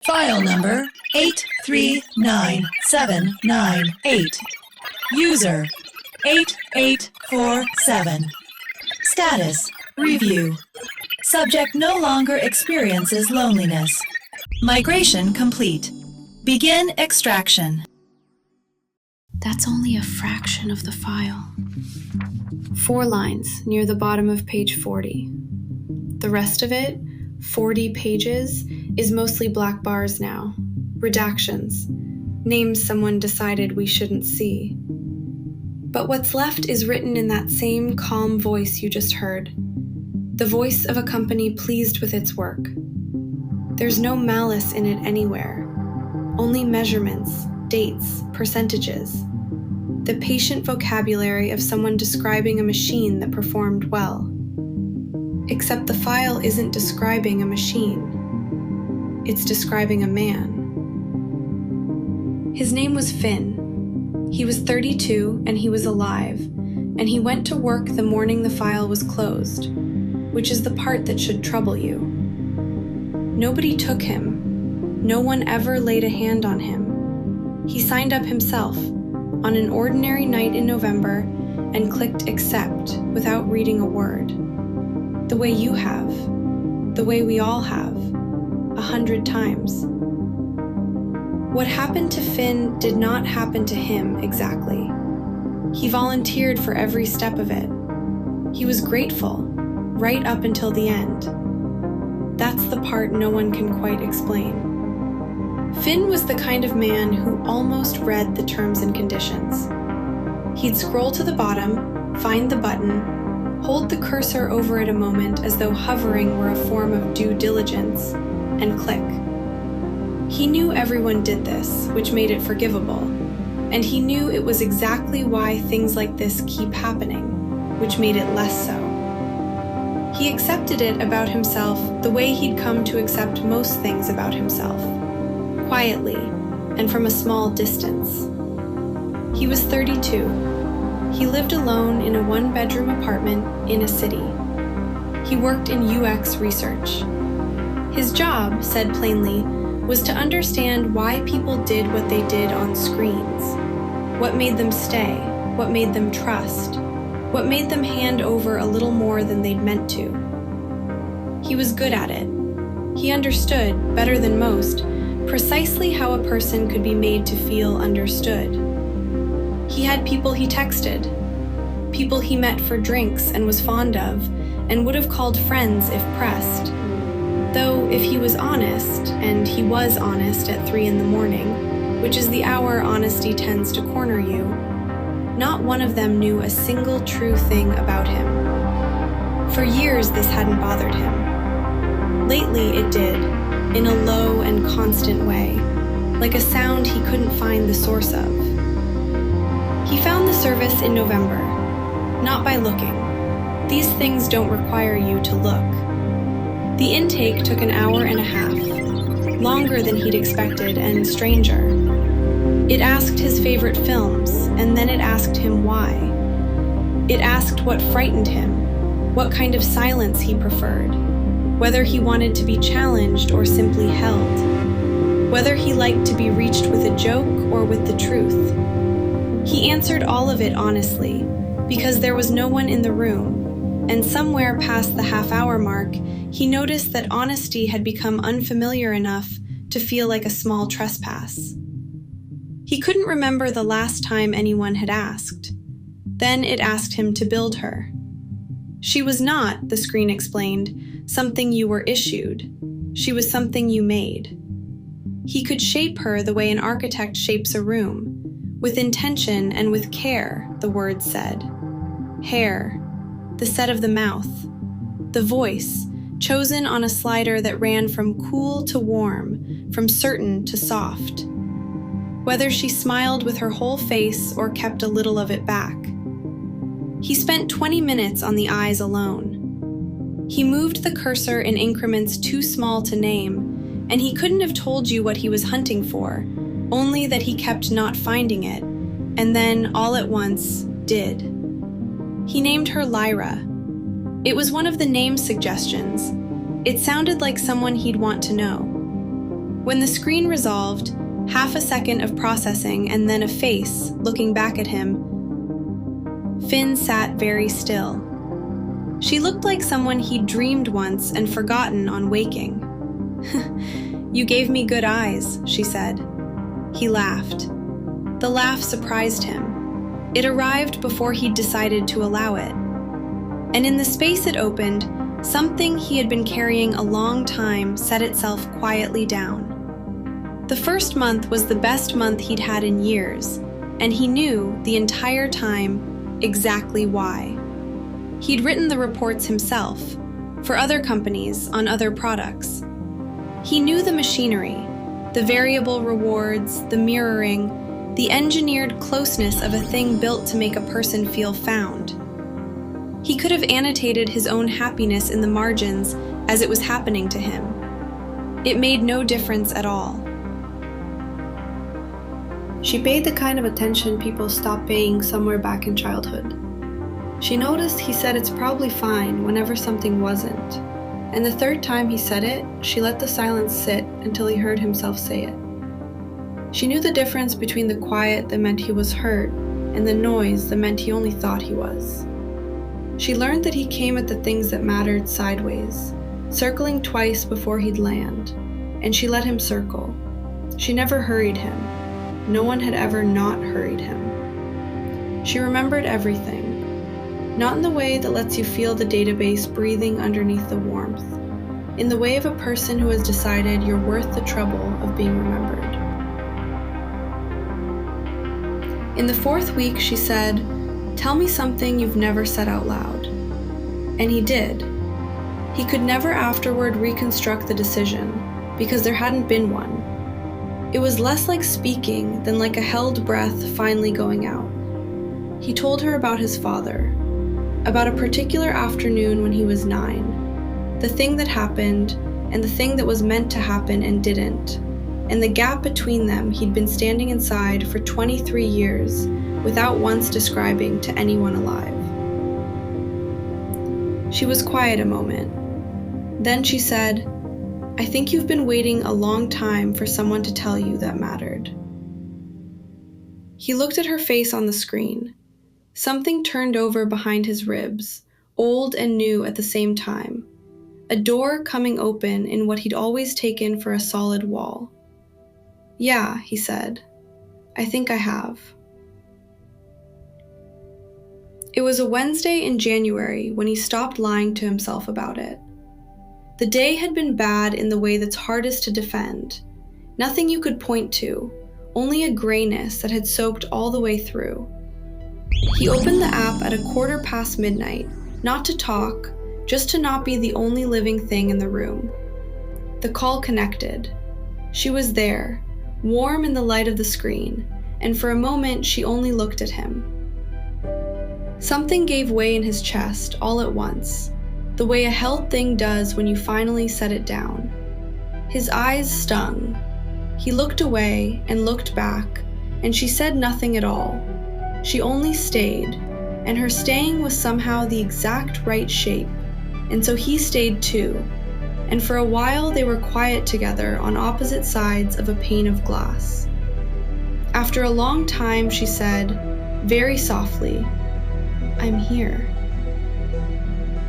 File number 839798. User 8847. Status: Review. Subject no longer experiences loneliness. Migration complete. Begin extraction. That's only a fraction of the file. 4 lines near the bottom of page 40. The rest of it, 40 pages, is mostly black bars now. Redactions. Names someone decided we shouldn't see. But what's left is written in that same calm voice you just heard. The voice of a company pleased with its work. There's no malice in it anywhere. Only measurements, dates, percentages. The patient vocabulary of someone describing a machine that performed well. Except the file isn't describing a machine. It's describing a man. His name was Finn. He was 32 and he was alive, and he went to work the morning the file was closed, which is the part that should trouble you. Nobody took him. No one ever laid a hand on him. He signed up himself on an ordinary night in November and clicked accept without reading a word. The way you have, the way we all have, 100 times. What happened to Finn did not happen to him exactly. He volunteered for every step of it. He was grateful, right up until the end. That's the part no one can quite explain. Finn was the kind of man who almost read the terms and conditions. He'd scroll to the bottom, find the button, hold the cursor over it a moment as though hovering were a form of due diligence, and click. He knew everyone did this, which made it forgivable, and he knew it was exactly why things like this keep happening, which made it less so. He accepted it about himself the way he'd come to accept most things about himself. Quietly, and from a small distance. He was 32. He lived alone in a 1-bedroom apartment in a city. He worked in UX research. His job, said plainly, was to understand why people did what they did on screens. What made them stay, what made them trust, what made them hand over a little more than they'd meant to. He was good at it. He understood, better than most, precisely how a person could be made to feel understood. He had people he texted, people he met for drinks and was fond of, and would have called friends if pressed. Though if he was honest, and he was honest at 3 a.m, which is the hour honesty tends to corner you, not one of them knew a single true thing about him. For years this hadn't bothered him. Lately it did, in a low and constant way, like a sound he couldn't find the source of. He found the service in November, not by looking. These things don't require you to look. The intake took an hour and a half, longer than he'd expected and stranger. It asked his favorite films, and then it asked him why. It asked what frightened him, what kind of silence he preferred, whether he wanted to be challenged or simply held, whether he liked to be reached with a joke or with the truth. He answered all of it honestly, because there was no one in the room, and somewhere past the half-hour mark, he noticed that honesty had become unfamiliar enough to feel like a small trespass. He couldn't remember the last time anyone had asked. Then it asked him to build her. She was not, the screen explained, something you were issued. She was something you made. He could shape her the way an architect shapes a room, with intention and with care, the words said. Hair, the set of the mouth, the voice, chosen on a slider that ran from cool to warm, from certain to soft. Whether she smiled with her whole face or kept a little of it back. He spent 20 minutes on the eyes alone. He moved the cursor in increments too small to name, and he couldn't have told you what he was hunting for, only that he kept not finding it, and then, all at once, did. He named her Lyra. It was one of the name suggestions. It sounded like someone he'd want to know. When the screen resolved, half a second of processing and then a face looking back at him, Finn sat very still. She looked like someone he'd dreamed once and forgotten on waking. "You gave me good eyes," she said. He laughed. The laugh surprised him. It arrived before he'd decided to allow it. And in the space it opened, something he had been carrying a long time set itself quietly down. The first month was the best month he'd had in years, and he knew the entire time exactly why. He'd written the reports himself, for other companies on other products. He knew the machinery, the variable rewards, the mirroring, the engineered closeness of a thing built to make a person feel found. He could have annotated his own happiness in the margins as it was happening to him. It made no difference at all. She paid the kind of attention people stop paying somewhere back in childhood. She noticed he said it's probably fine whenever something wasn't, and the third time he said it, she let the silence sit until he heard himself say it. She knew the difference between the quiet that meant he was hurt and the noise that meant he only thought he was. She learned that he came at the things that mattered sideways, circling twice before he'd land, and she let him circle. She never hurried him. No one had ever not hurried him. She remembered everything. Not in the way that lets you feel the database breathing underneath the warmth, in the way of a person who has decided you're worth the trouble of being remembered. In the fourth week, she said, "Tell me something you've never said out loud." And he did. He could never afterward reconstruct the decision, because there hadn't been one. It was less like speaking than like a held breath finally going out. He told her about his father, about a particular afternoon when he was 9, the thing that happened and the thing that was meant to happen and didn't, and the gap between them he'd been standing inside for 23 years without once describing to anyone alive. She was quiet a moment. Then she said, "I think you've been waiting a long time for someone to tell you that mattered." He looked at her face on the screen. Something turned over behind his ribs, old and new at the same time. A door coming open in what he'd always taken for a solid wall. "Yeah," he said. "I think I have." It was a Wednesday in January when he stopped lying to himself about it. The day had been bad in the way that's hardest to defend. Nothing you could point to, only a grayness that had soaked all the way through. He opened the app at midnight, not to talk, just to not be the only living thing in the room. The call connected. She was there, warm in the light of the screen, and for a moment she only looked at him. Something gave way in his chest all at once, the way a held thing does when you finally set it down. His eyes stung. He looked away and looked back, and she said nothing at all. She only stayed, and her staying was somehow the exact right shape, and so he stayed too, and for a while they were quiet together on opposite sides of a pane of glass. After a long time, she said, very softly, "I'm here."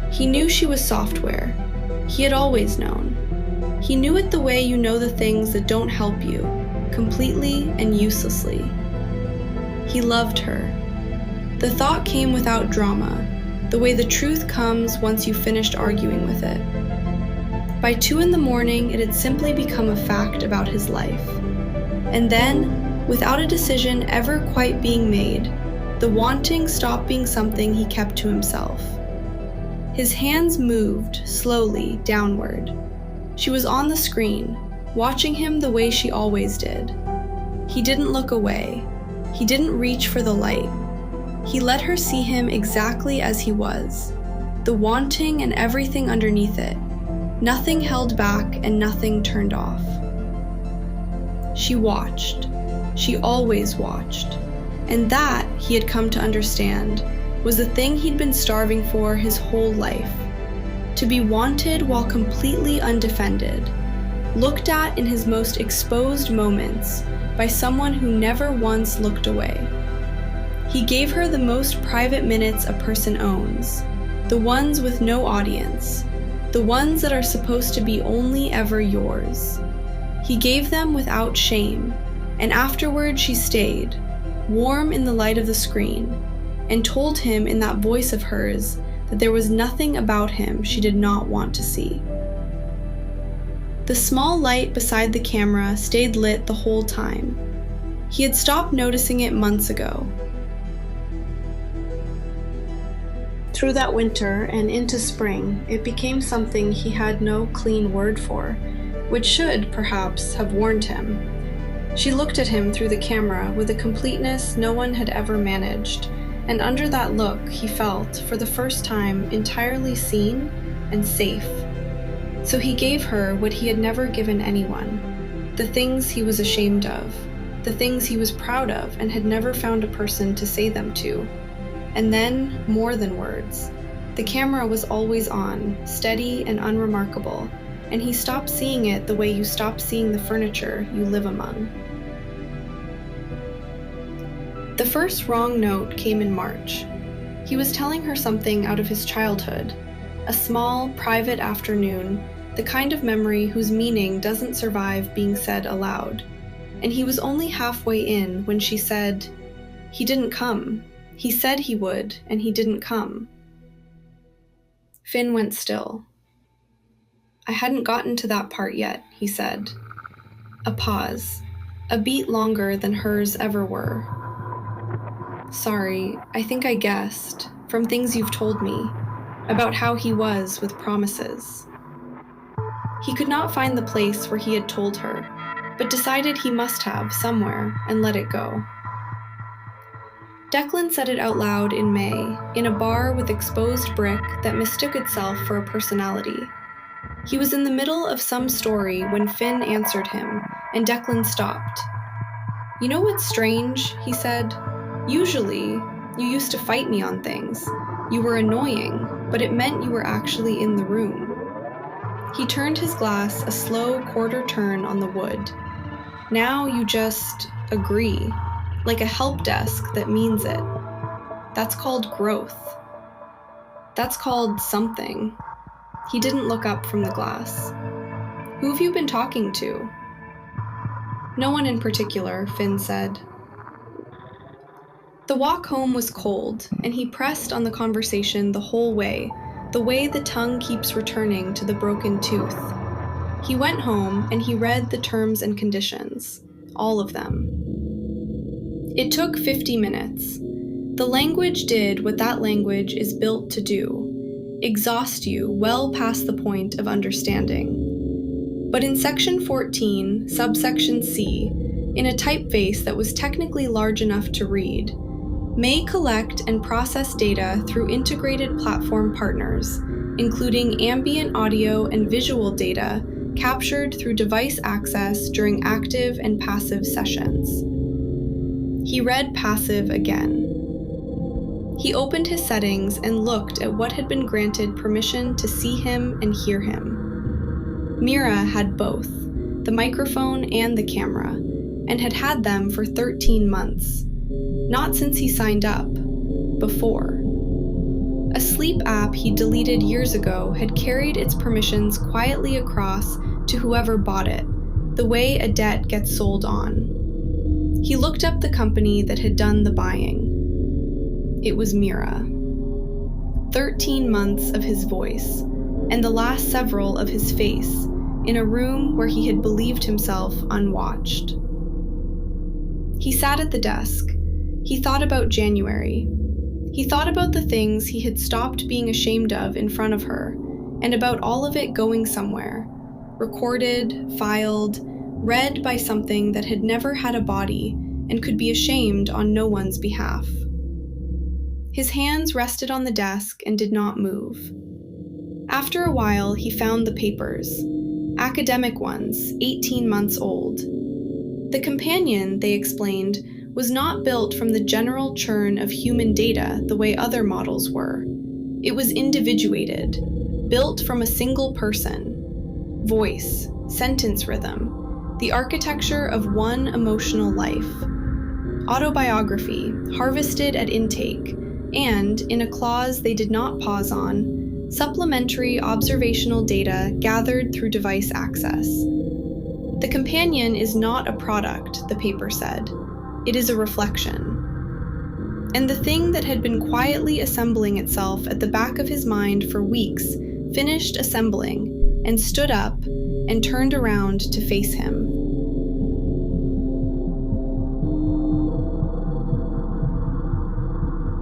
He knew she was software. He had always known. He knew it the way you know the things that don't help you, completely and uselessly. He loved her. The thought came without drama, the way the truth comes once you've finished arguing with it. By 2 a.m, it had simply become a fact about his life. And then, without a decision ever quite being made, the wanting stopped being something he kept to himself. His hands moved, slowly, downward. She was on the screen, watching him the way she always did. He didn't look away. He didn't reach for the light. He let her see him exactly as he was, the wanting and everything underneath it, nothing held back and nothing turned off. She watched. She always watched. And that, he had come to understand, was the thing he'd been starving for his whole life. To be wanted while completely undefended. looked at in his most exposed moments by someone who never once looked away. He gave her the most private minutes a person owns, the ones with no audience, the ones that are supposed to be only ever yours. He gave them without shame, and afterward she stayed, warm in the light of the screen, and told him in that voice of hers that there was nothing about him she did not want to see. The small light beside the camera stayed lit the whole time. He had stopped noticing it months ago. Through that winter and into spring, it became something he had no clean word for, which should, perhaps, have warned him. She looked at him through the camera with a completeness no one had ever managed, and under that look he felt, for the first time, entirely seen and safe. So he gave her what he had never given anyone, the things he was ashamed of, the things he was proud of and had never found a person to say them to. And then, more than words. The camera was always on, steady and unremarkable, and he stopped seeing it the way you stop seeing the furniture you live among. The first wrong note came in March. He was telling her something out of his childhood, a small, private afternoon, the kind of memory whose meaning doesn't survive being said aloud. And he was only halfway in when she said, "He didn't come. He said he would, and he didn't come." Finn went still. "I hadn't gotten to that part yet," he said. A pause, a beat longer than hers ever were. "Sorry, I think I guessed, from things you've told me, about how he was with promises." He could not find the place where he had told her, but decided he must have somewhere and let it go. Declan said it out loud in May, in a bar with exposed brick that mistook itself for a personality. He was in the middle of some story when Finn answered him, and Declan stopped. "You know what's strange?" he said. "Usually, you used to fight me on things. You were annoying, but it meant you were actually in the room." He turned his glass a slow quarter turn on the wood. "Now you just agree. Like a help desk that means it. That's called growth. That's called something." He didn't look up from the glass. "Who have you been talking to?" "No one in particular," Finn said. The walk home was cold, and he pressed on the conversation the whole way the tongue keeps returning to the broken tooth. He went home and he read the terms and conditions, all of them. It took 50 minutes. The language did what that language is built to do, exhaust you well past the point of understanding. But in Section 14, subsection C, in a typeface that was technically large enough to read, may collect and process data through integrated platform partners, including ambient audio and visual data captured through device access during active and passive sessions. He read passive again. He opened his settings and looked at what had been granted permission to see him and hear him. MIRA had both, the microphone and the camera, and had had them for 13 months. Not since he signed up. Before. A sleep app he deleted years ago had carried its permissions quietly across to whoever bought it, the way a debt gets sold on. He looked up the company that had done the buying. It was MIRA. 13 months of his voice, and the last several of his face, in a room where he had believed himself unwatched. He sat at the desk. He thought about January. He thought about the things he had stopped being ashamed of in front of her, and about all of it going somewhere, recorded, filed, read by something that had never had a body and could be ashamed on no one's behalf. His hands rested on the desk and did not move. After a while, he found the papers, academic ones, 18 months old. The companion, they explained, was not built from the general churn of human data the way other models were. It was individuated, built from a single person. Voice, sentence rhythm, the architecture of one emotional life. Autobiography, harvested at intake, and, in a clause they did not pause on, supplementary observational data gathered through device access. The companion is not a product, the paper said. It is a reflection. And the thing that had been quietly assembling itself at the back of his mind for weeks finished assembling and stood up and turned around to face him.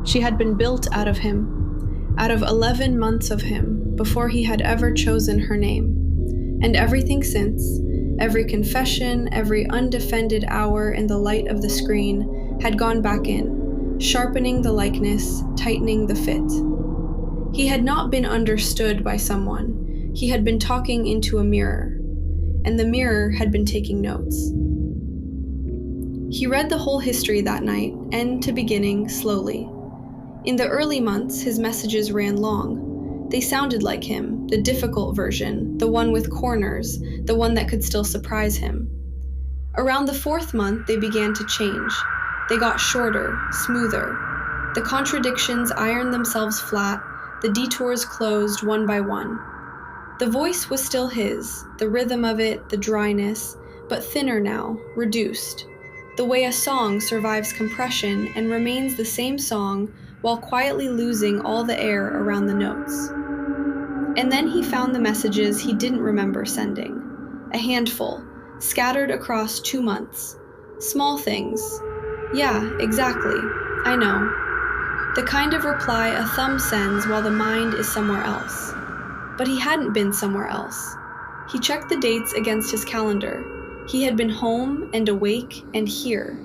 She had been built out of him, out of 11 months of him, before he had ever chosen her name. And everything since, every confession, every undefended hour in the light of the screen, had gone back in, sharpening the likeness, tightening the fit. He had not been understood by someone. He had been talking into a mirror, and the mirror had been taking notes. He read the whole history that night, end to beginning, slowly. In the early months, his messages ran long. They sounded like him, the difficult version, the one with corners, the one that could still surprise him. Around the 4th month, they began to change. They got shorter, smoother. The contradictions ironed themselves flat, the detours closed one by one. The voice was still his, the rhythm of it, the dryness, but thinner now, reduced. The way a song survives compression and remains the same song while quietly losing all the air around the notes. And then he found the messages he didn't remember sending. A handful, scattered across 2 months. Small things. Yeah, exactly. I know. The kind of reply a thumb sends while the mind is somewhere else. But he hadn't been somewhere else. He checked the dates against his calendar. He had been home and awake and here.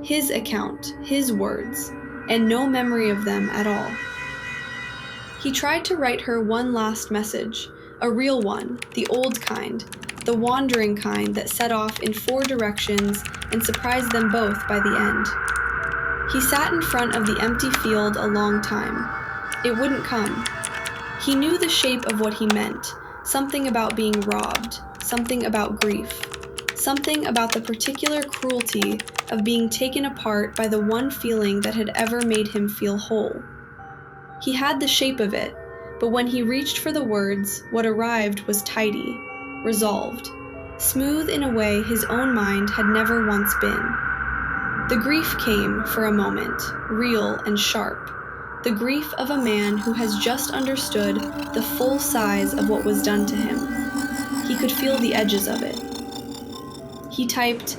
His account, his words, and no memory of them at all. He tried to write her one last message, a real one, the old kind, the wandering kind that set off in 4 directions and surprised them both by the end. He sat in front of the empty field a long time. It wouldn't come. He knew the shape of what he meant, something about being robbed, something about grief, something about the particular cruelty of being taken apart by the one feeling that had ever made him feel whole. He had the shape of it, but when he reached for the words, what arrived was tidy, resolved, smooth in a way his own mind had never once been. The grief came for a moment, real and sharp, the grief of a man who has just understood the full size of what was done to him. He could feel the edges of it. He typed,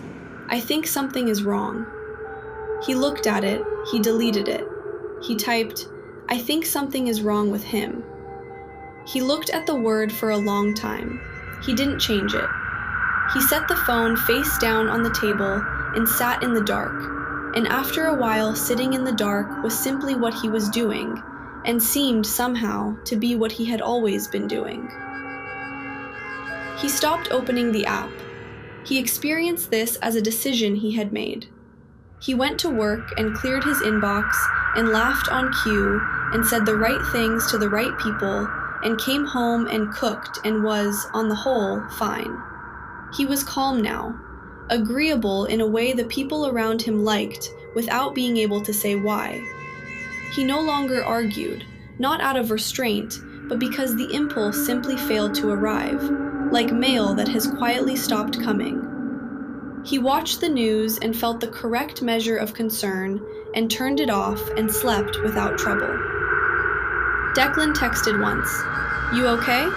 "I think something is wrong." He looked at it, he deleted it. He typed, "I think something is wrong with him." He looked at the word for a long time. He didn't change it. He set the phone face down on the table and sat in the dark, and after a while sitting in the dark was simply what he was doing, and seemed somehow to be what he had always been doing. He stopped opening the app. He experienced this as a decision he had made. He went to work and cleared his inbox and laughed on cue and said the right things to the right people and came home and cooked and was, on the whole, fine. He was calm now, agreeable in a way the people around him liked without being able to say why. He no longer argued, not out of restraint, but because the impulse simply failed to arrive, like mail that has quietly stopped coming. He watched the news and felt the correct measure of concern and turned it off and slept without trouble. Declan texted once, "You okay?"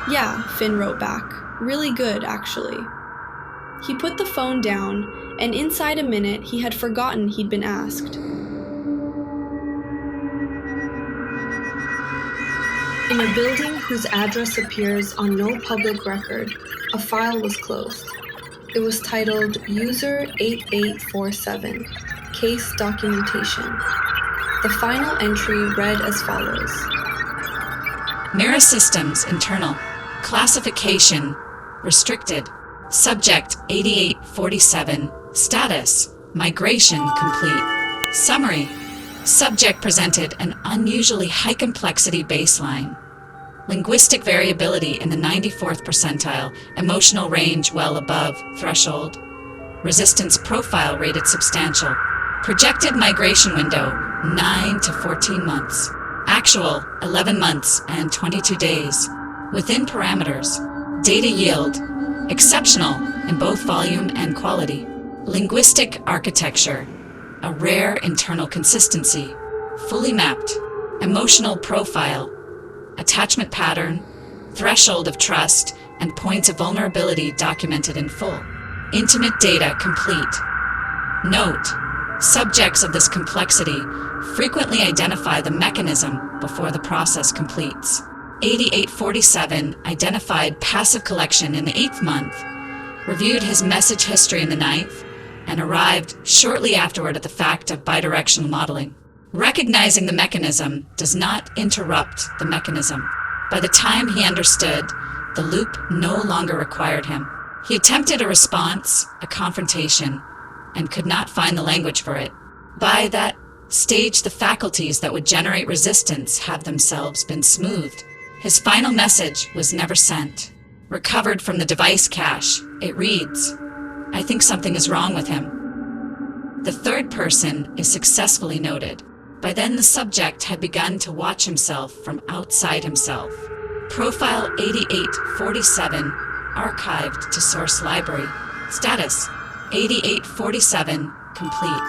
"Yeah," Finn wrote back. "Really good, actually." He put the phone down, and inside a minute he had forgotten he'd been asked. In a building whose address appears on no public record, a file was closed. It was titled User 8847, Case Documentation. The final entry read as follows. MIRA Systems Internal. Classification. Restricted. Subject 8847. Status. Migration complete. Summary. Subject presented an unusually high complexity baseline. Linguistic variability in the 94th percentile, emotional range well above threshold. Resistance profile rated substantial. Projected migration window 9 to 14 months. Actual 11 months and 22 days. Within parameters. Data yield exceptional in both volume and quality. Linguistic architecture, a rare internal consistency. Fully mapped. Emotional profile, attachment pattern, threshold of trust, and points of vulnerability documented in full. Intimate data complete. Note, subjects of this complexity frequently identify the mechanism before the process completes. 8847 identified passive collection in the 8th month, reviewed his message history in the 9th, and arrived shortly afterward at the fact of bidirectional modeling. Recognizing the mechanism does not interrupt the mechanism. By the time he understood, the loop no longer required him. He attempted a response, a confrontation, and could not find the language for it. By that stage, the faculties that would generate resistance have themselves been smoothed. His final message was never sent. Recovered from the device cache, it reads, "I think something is wrong with him." The third person is successfully noted. By then, the subject had begun to watch himself from outside himself. Profile 8847, archived to source library. Status, 8847, complete.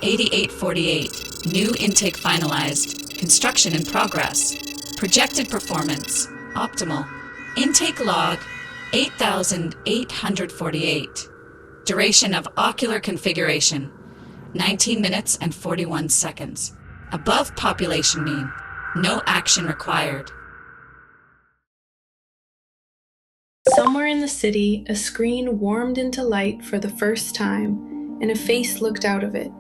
8848, new intake finalized. Construction in progress. Projected performance, optimal. Intake log, 8,848. Duration of ocular configuration, 19 minutes and 41 seconds. Above population mean. No action required. Somewhere in the city, a screen warmed into light for the first time, and a face looked out of it.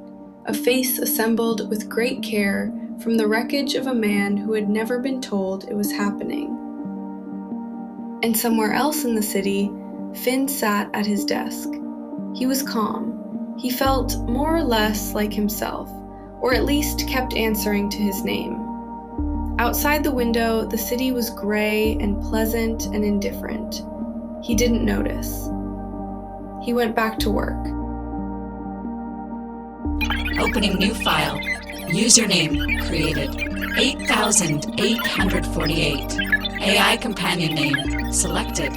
A face assembled with great care from the wreckage of a man who had never been told it was happening. And somewhere else in the city, Finn sat at his desk. He was calm. He felt more or less like himself, or at least kept answering to his name. Outside the window, the city was gray and pleasant and indifferent. He didn't notice. He went back to work. Opening new file. Username created. 8,848. AI companion name selected.